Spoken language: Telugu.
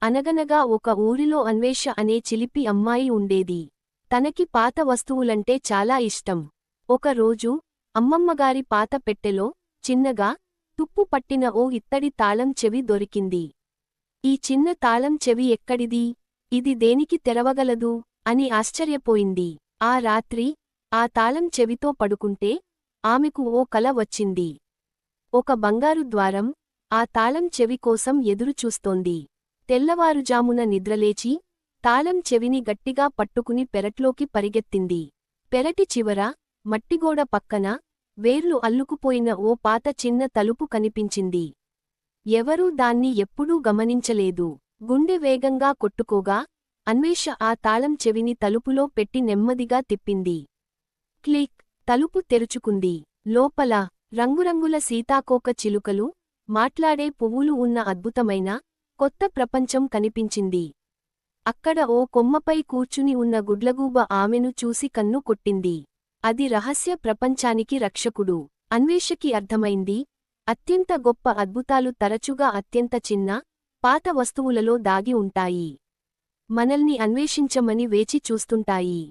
అనగనగా ఒక ఊరిలో అన్వేష అనే చిలిపి అమ్మాయి ఉండేది. తనకి పాత వస్తువులంటే చాలా ఇష్టం. ఒకరోజు అమ్మమ్మగారి పాత పెట్టెలో చిన్నగా తుప్పు పట్టిన ఓ ఇత్తడి తాళం చెవి దొరికింది. ఈ చిన్న తాళం చెవి ఎక్కడిది? ఇది దేనికి తెరవగలదు? అని ఆశ్చర్యపోయింది. ఆ రాత్రి ఆ తాళం చెవితో పడుకుంటే ఆమెకు ఓ కల వచ్చింది. ఒక బంగారు ద్వారం ఆ తాళం చెవి కోసం ఎదురుచూస్తోంది. తెల్లవారుజామున నిద్రలేచి తాళం చెవిని గట్టిగా పట్టుకుని పెరట్లోకి పరిగెత్తింది. పెరటి చివర మట్టిగోడ పక్కన వేర్లు అల్లుకుపోయిన ఓ పాత చిన్న తలుపు కనిపించింది. ఎవరూ దాన్ని ఎప్పుడూ గమనించలేదు. గుండె వేగంగా కొట్టుకోగా అన్వేష ఆ తాళం చెవిని తలుపులో పెట్టి నెమ్మదిగా తిప్పింది. క్లిక్! తలుపు తెరుచుకుంది. లోపల రంగురంగుల సీతాకోక చిలుకలు, మాట్లాడే పువ్వులు ఉన్న అద్భుతమైన కొత్త ప్రపంచం కనిపించింది. అక్కడ ఓ కొమ్మపై కూర్చుని ఉన్న గుడ్లగూబ ఆమెను చూసి కన్ను కొట్టింది. అది రహస్య ప్రపంచానికి రక్షకుడు. అన్వేషకి అర్థమైంది, అత్యంత గొప్ప అద్భుతాలు తరచుగా అత్యంత చిన్న, పాత వస్తువులలో దాగి ఉంటాయి. మనల్ని అన్వేషించమని వేచి చూస్తుంటాయి.